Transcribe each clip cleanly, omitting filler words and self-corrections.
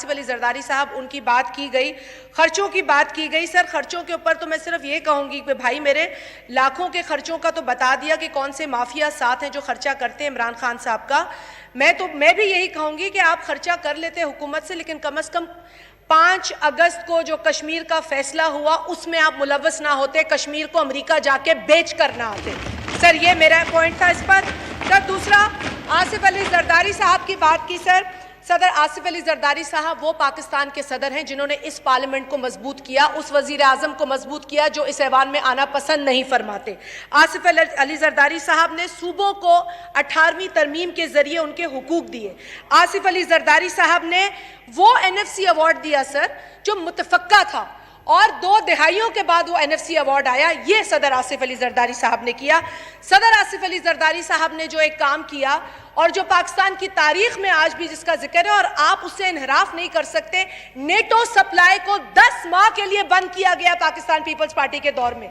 آصف علی زرداری صاحب ان کی بات کی گئی, خرچوں کی بات کی گئی. سر خرچوں کے اوپر تو میں صرف یہ کہوں گی کہ بھائی میرے لاکھوں کے خرچوں کا تو بتا دیا کہ کون سے مافیا ساتھ ہیں جو خرچہ کرتے ہیں عمران خان صاحب کا. میں بھی یہی کہوں گی کہ آپ خرچہ کر لیتے حکومت سے, لیکن کم از کم 5 اگست کو جو کشمیر کا فیصلہ ہوا اس میں آپ ملوث نہ ہوتے, کشمیر کو امریکہ جا کے بیچ کر نہ آتے. سر یہ میرا پوائنٹ تھا اس پر. سر دوسرا, آصف علی زرداری صاحب کی بات کی. سر صدر آصف علی زرداری صاحب وہ پاکستان کے صدر ہیں جنہوں نے اس پارلیمنٹ کو مضبوط کیا, اس وزیر اعظم کو مضبوط کیا جو اس ایوان میں آنا پسند نہیں فرماتے. آصف علی زرداری صاحب نے صوبوں کو 18ویں ترمیم کے ذریعے ان کے حقوق دیے. آصف علی زرداری صاحب نے وہ NFC ایوارڈ دیا سر جو متفقہ تھا, اور 2 دہائیوں کے بعد وہ NFC ایوارڈ آیا. یہ صدر آصف علی زرداری صاحب نے کیا. صدر آصف علی زرداری صاحب نے جو ایک کام کیا اور جو پاکستان کی تاریخ میں آج بھی جس کا ذکر ہے اور آپ اس سے انحراف نہیں کر سکتے, نیٹو سپلائی کو 10 ماہ کے لیے بند کیا گیا پاکستان پیپلز پارٹی کے دور میں.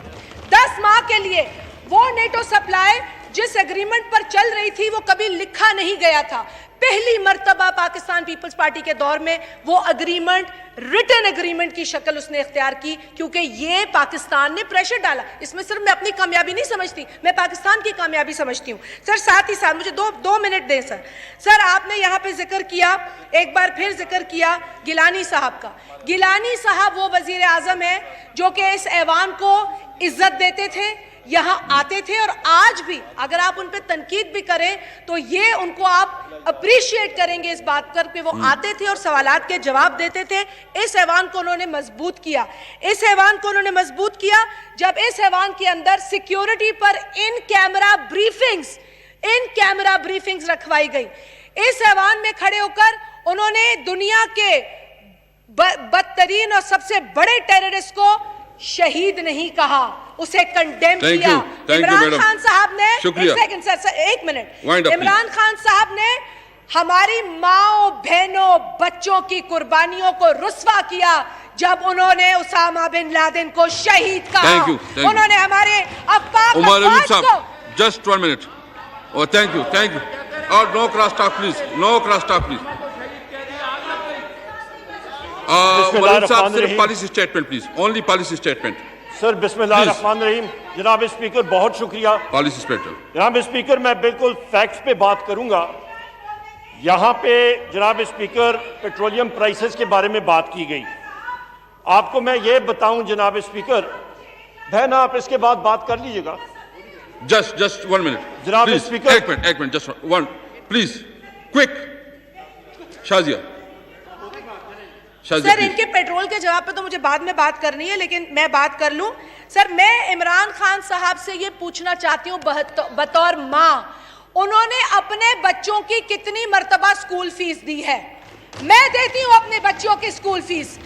10 ماہ کے لیے وہ نیٹو سپلائی جس ایگریمنٹ پر چل رہی تھی وہ کبھی لکھا نہیں گیا تھا. پہلی مرتبہ پاکستان پیپلز پارٹی کے دور میں وہ اگریمنٹ ریٹن اگریمنٹ کی شکل اس نے اختیار کی, کیونکہ یہ پاکستان نے پریشر ڈالا. اس میں صرف میں اپنی کامیابی نہیں سمجھتی, میں پاکستان کی کامیابی سمجھتی ہوں. سر ساتھ ہی ساتھ مجھے دو منٹ دیں سر. سر آپ نے یہاں پہ ذکر کیا, ایک بار پھر ذکر کیا گیلانی صاحب کا. گیلانی صاحب وہ وزیر اعظم ہیں جو کہ اس ایوان کو عزت دیتے تھے, یہاں آتے تھے, اور آج بھی اگر آپ ان پہ تنقید بھی کریں تو یہ ان کو آپ اپریشیٹ کریں گے اس بات پر کہ وہ آتے تھے اور سوالات کے جواب دیتے تھے. اس ایوان کو انہوں نے مضبوط کیا. اس ایوان کو انہوں نے مضبوط کیا جب اس ایوان کے اندر سیکیورٹی پر ان کیمرہ بریفنگز رکھوائی گئی. اس ایوان میں کھڑے ہو کر انہوں نے دنیا کے بدترین اور سب سے بڑے ٹیررسٹ کو شہید نہیں کہا, اسے کنڈیم کیا. عمران خان صاحب نے ایک منٹ, عمران خان صاحب نے ہماری ماں بہنوں بچوں کی قربانیوں کو رسوا کیا جب انہوں نے اسامہ بن لادن کو شہید کہا. انہوں نے ہمارے افغان افواج کو. Just 1 minute. Oh, thank you. Oh, no cross talk, please. No cross talk, please. صرف policy statement please, only policy statement. Sir بسم اللہ الرحمن الرحیم. جناب اسپیکر بہت شکریہ. Policy statement. جناب اسپیکر میں بالکل فیکٹس پہ بات کروں گا. یہاں پہ جناب اسپیکر پیٹرولیم پرائسز کے بارے میں بات کی گئی. آپ کو میں یہ بتاؤں جناب اسپیکر, بہن آپ اس کے بعد بات کر لیجئے گا. Just 1 minute. جناب اسپیکر ایک منٹ just one please quick. Shazia. Sir ان کے پیٹرول کے جواب پہ تو مجھے بعد میں بات کرنی ہے, لیکن میں بات کر لوں. سر میں عمران خان صاحب سے یہ پوچھنا چاہتی ہوں بطور ماں, انہوں نے اپنے بچوں کی کتنی مرتبہ سکول فیس دی ہے؟ میں دیتی ہوں اپنے بچوں کی سکول فیس.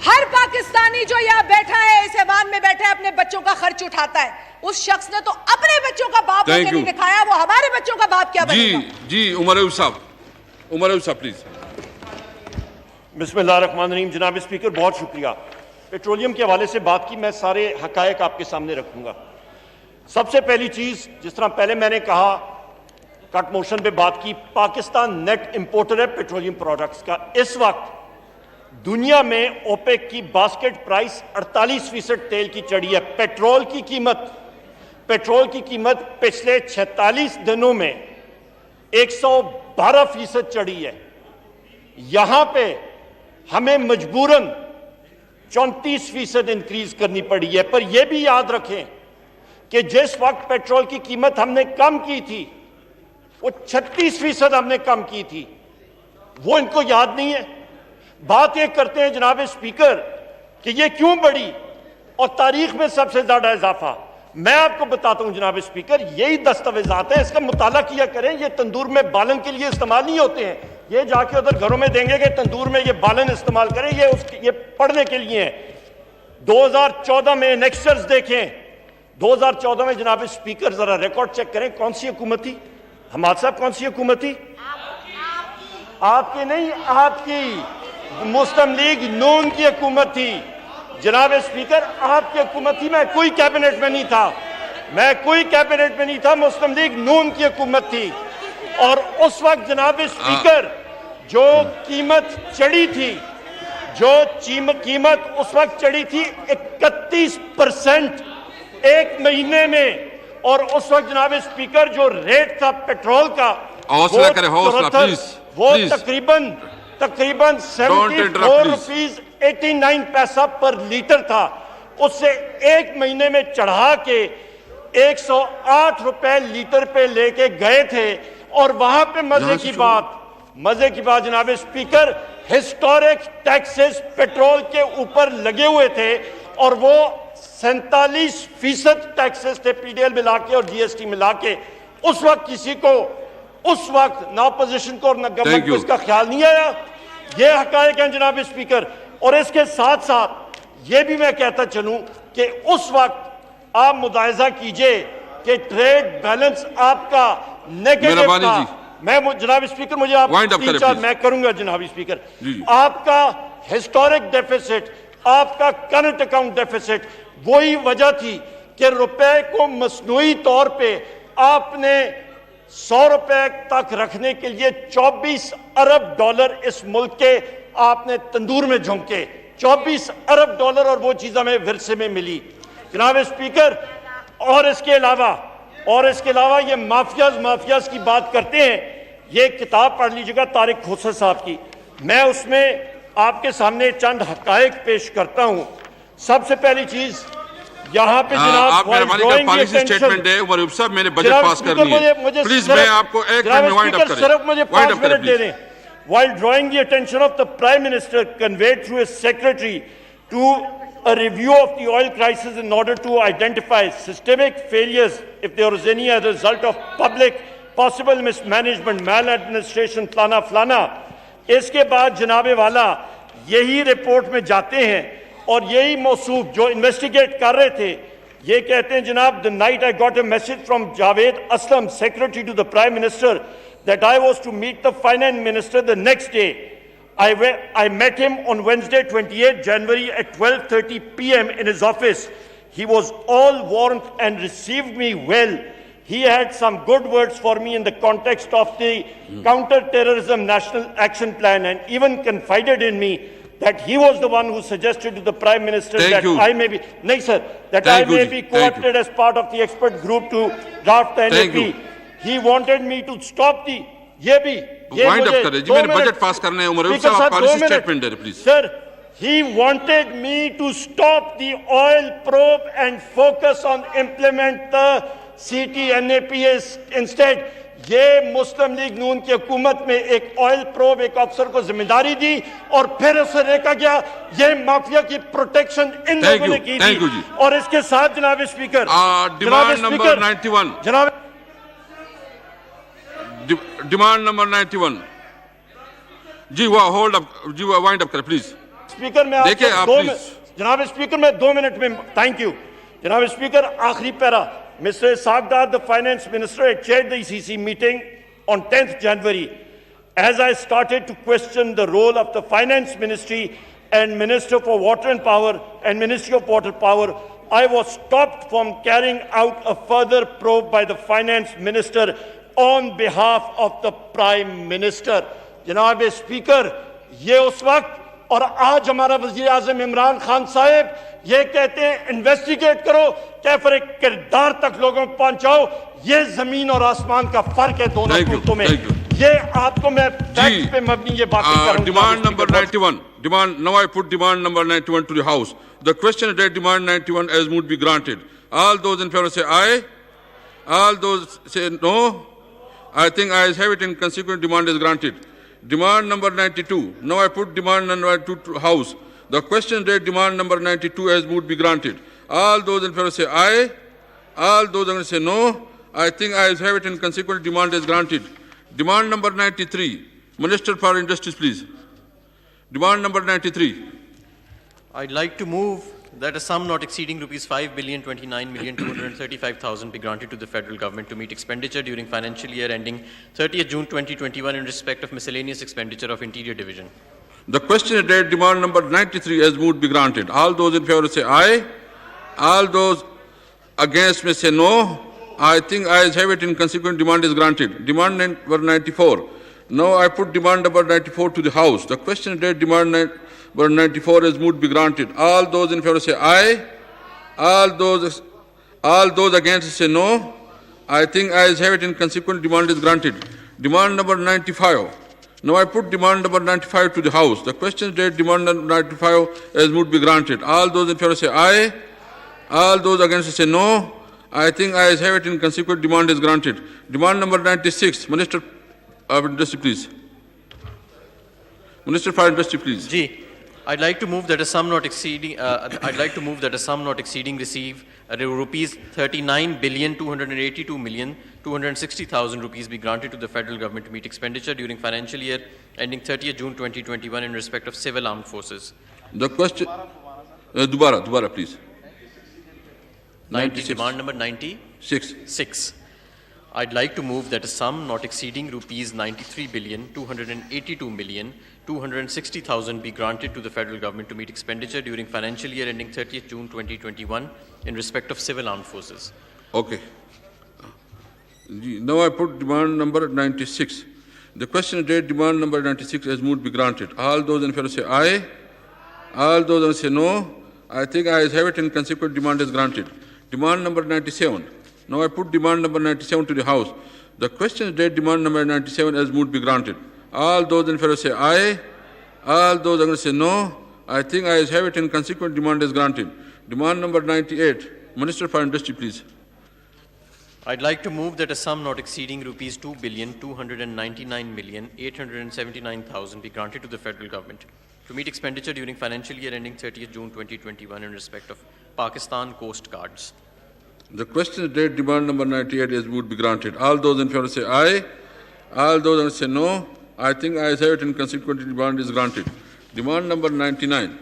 ہر پاکستانی جو یہاں بیٹھا ہے اس ایوان میں بیٹھا ہے اپنے بچوں کا خرچ اٹھاتا ہے. اس شخص نے تو اپنے بچوں کا باپ ہو کے نہیں دکھایا, وہ ہمارے بچوں کا باپ کیا بنے گا؟ جی عمر ایوب صاحب پلیز. بسم اللہ الرحمن الرحیم. جناب اسپیکر بہت شکریہ. پیٹرولیم کے حوالے سے بات کی, میں سارے حقائق آپ کے سامنے رکھوں گا. سب سے پہلی چیز, جس طرح پہلے میں نے کہا کٹ موشن پہ بات کی, پاکستان نیٹ امپورٹر ہے پیٹرولیم پروڈکٹس کا. اس وقت دنیا میں اوپیک کی باسکٹ پرائس 48% تیل کی چڑھی ہے. پیٹرول کی قیمت پچھلے 46 دنوں میں 112% چڑھی ہے. یہاں پہ ہمیں مجبوراً 34% انکریز کرنی پڑی ہے. پر یہ بھی یاد رکھیں کہ جس وقت پیٹرول کی قیمت ہم نے کم کی تھی وہ 36% ہم نے کم کی تھی, وہ ان کو یاد نہیں ہے. بات یہ کرتے ہیں جناب اسپیکر کہ یہ کیوں بڑھی اور تاریخ میں سب سے زیادہ اضافہ. میں آپ کو بتاتا ہوں جناب اسپیکر, یہی دستاویزات ہیں, اس کا مطالعہ کیا کریں. یہ تندور میں بالن کے لیے استعمال نہیں ہوتے ہیں, یہ جا کے ادھر گھروں میں دیں گے کہ تندور میں یہ بالن استعمال کریں, یہ پڑھنے کے لیے ہیں. 2014 میں انیکسچرز دیکھیں. 2014 میں جناب اسپیکر ذرا ریکارڈ چیک کریں, کون سی حکومت تھی؟ حماد صاحب کون سی حکومت تھی؟ آپ کی نہیں, آپ کی مسلم لیگ نون کی حکومت تھی. جناب اسپیکر آپ کی حکومت تھی, میں کوئی کیبنٹ میں نہیں تھا, مسلم لیگ نون کی حکومت تھی. اور اس وقت جناب اسپیکر جو قیمت چڑھی تھی جو قیمت اس وقت چڑھی تھی 31% ایک مہینے میں, اور اس وقت جناب اسپیکر جو ریٹ تھا پیٹرول کا حوصلہ کریں, حوصلہ پلیز, وہ تقریباً 74 روپیز 89 پیسہ پر لیٹر تھا. اس سے ایک مہینے میں چڑھا کے 108 روپے لیٹر پہ لے کے گئے تھے. اور وہاں پہ مزے کی بات جناب اسپیکر, ہسٹورک ٹیکسز پیٹرول کے اوپر لگے ہوئے تھے, اور وہ 47% ٹیکسز تھے پی ڈی ایل ملا کے اور جی ایس ٹی ملا کے. اس وقت کسی کو, اس وقت نہ اپوزیشن کو اور نہ گورنمنٹ کو اس کا خیال نہیں آیا. یہ حقائق ہیں جناب اسپیکر. اور اس کے ساتھ ساتھ یہ بھی میں کہتا چلوں کہ اس وقت آپ ملاحظہ کیجئے کہ ٹریڈ بیلنس آپ کا نیگیٹو تھا. میں جناب اسپیکر مجھے آپ 3-4 میں کروں گا جناب اسپیکر. آپ کا ہسٹورک ڈیفیسٹ, آپ کا کرنٹ اکاؤنٹ ڈیفیسٹ, وہی وجہ تھی کہ روپے کو مصنوعی طور پہ آپ نے 100 روپے تک رکھنے کے لیے 24 ارب ڈالر اس ملک کے آپ نے تندور میں جھونکے. 24 ارب ڈالر, اور وہ چیز ہمیں ورثے میں ملی جناب اسپیکر. اور اس کے علاوہ یہ مافیاز کی بات کرتے ہیں. یہ کتاب پڑھ لیجیے گا طارق کھوسر صاحب کی. میں اس میں آپ کے سامنے چند حقائق پیش کرتا ہوں. سب سے پہلی چیز یہاں پہ جناب آپ مہربانی کا پالیسی سٹیٹمنٹ ہے عمر عبد صاحب, میں نے بجٹ پاس کرنی ہے, پلیز میں آپ کو ایک منٹ وائنڈ اپ کریں, صرف مجھے 5 منٹ دے دیں. While drawing the attention of the Prime Minister conveyed through his secretary to a review of the oil crisis in order to identify systemic failures if there was any as a result of public possible mismanagement, maladministration, فلانا. اس کے بعد جناب والا یہی report میں جاتے ہیں اور یہی موصوف جو انویسٹیگیٹ کر رہے تھے یہ کہتے ہیں جناب, the night I got a message from Javed Aslam, secretary to the Prime Minister, that I was to meet the finance minister the next day. I met him on Wednesday 28 January at 12:30 p.m. in his office. He was all warmth and received me well. He had some good words for me in the context of the counter-terrorism national action plan, and even confided in me that he was the one who suggested to the Prime Minister I may be co-opted as part of the expert group to draft the NAP. He wanted me to stop the وائنڈ اپ کریں جی, میں نے budget پاس کرنا ہے. عمر عبد صاحب policy statement they please. Sir, he wanted me to stop the oil probe and focus on implement the CTNAPS instead. یہ مسلم league نون کی حکومت میں ایک آئل پروب ایک افسر کو ذمہ داری دی اور پھر اسے دیکھا گیا یہ مافیا کی پروٹیکشن ان لوگوں نے کی تھی. اور اس کے ساتھ جناب اسپیکر, ڈیمانڈ نمبر 91, جناب ڈیمانڈ نمبر 91 جی, وہ ہولڈ اپ جی, وہ وائنڈ اپ کریں پلیز. اسپیکر میں دیکھیں آپ پلیز. جناب اسپیکر میں 2 منٹ میں, تھینک یو جناب اسپیکر. آخری پیرا, Mr. Ishaq Dar, the finance minister, had chaired the ECC meeting on 10th January. As I started to question the role of the finance ministry and Minister for Water and Power and Ministry of Water Power, I was stopped from carrying out a further probe by the finance minister on behalf of the Prime Minister. جناب speaker, یہ اس وقت, اور آج ہمارا وزیر اعظم عمران خان صاحب یہ کہتے ہیں انویسٹیگیٹ کرو, کیفر کردار تک لوگوں کو پہنچاؤ. یہ زمین اور آسمان کا فرق ہے دونوں صورتوں میں. یہ آپ کو میں فیکٹ پہ مبنی یہ باتیں کروں گا. Demand number 91, demand, now I put demand number 91 to the House. The question that demand 91 as moved be granted. All those in favor say aye. All those say no. I think ayes have it and consequent demand is granted. Demand number 92. Now I put demand number 92 to House. The question that demand number 92 as moved be granted. All those in favor say aye. All those against say no. I think ayes have it and consequent demand is granted. Demand number 93. Minister for Industries, please. Demand number 93. I'd like to move that a sum not exceeding rupees 5,029,235,000 be granted to the federal government to meet expenditure during financial year ending 30th June 2021 in respect of miscellaneous expenditure of Interior Division. The question is that demand number 93 as moved be granted. All those in favor say aye. All those against may say no. I think ayes have it and consequent demand is granted. Demand number 94. Now I put demand number 94 to the House. The question date demand number 94 is moved be granted. All those in favor say aye. All those against say no. I think ayes have it, and consequent demand is granted. Demand number 95. Now I put demand number 95 to the House. The question date demand number 95 is moved be granted. All those in favor say aye. All those against say no. I think ayes have it, and consequent demand is granted. Demand number 96. Minister of Industry, please. Minister for Industry, please. G. I'd like to move that a sum not exceeding. Receive rupees 39,282,260,000 rupees be granted to the federal government to meet expenditure during financial year ending 30th June 2021 in respect of civil armed forces. The question. Dubara, please. 96. Demand number 96. 6. I'd like to move that a sum not exceeding rupees 93,282,260,000 be granted to the federal government to meet expenditure during financial year ending 30th June 2021 in respect of civil armed forces. Okay. Now I put demand number 96. The question date demand number 96 as moved be granted. All those in favor say aye. All those say no. I think ayes have it, and consequent demand is granted. Demand number 97. Now I put demand number 97 to the House. The question date demand number 97 as moved be granted. All those in favor say aye. All those against say no. I think ayes have it, and consequent demand is granted. Demand number 98. Minister for Industry, please. I'd like to move that a sum not exceeding rupees 2,299,879,000 be granted to the federal government to meet expenditure during financial year ending 30th June 2021 in respect of Pakistan Coast Guards. The question date demand number 98 is would be granted. All those in favor say aye. All those against say no. I think ayes have it, and consequent demand is granted. Demand number 99.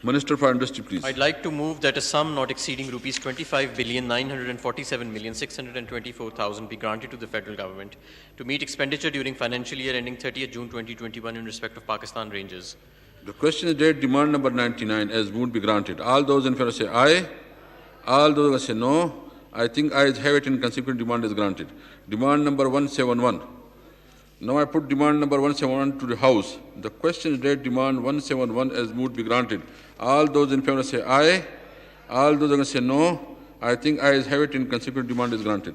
Minister for Industry, please. I'd like to move that a sum not exceeding rupees 25,947,624,000 be granted to the federal government to meet expenditure during financial year ending 30th June 2021 in respect of Pakistan Rangers. The question date demand number 99 as would be granted. All those in favor say aye. All those against say no. I think ayes have it, and consequent demand is granted. Demand number 171. Now I put demand number 171 to the House. The question date demand 171 as moved be granted. All those in favor say aye. All those against say no. I think ayes have it, and consequent demand is granted.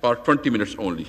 For 20 minutes only.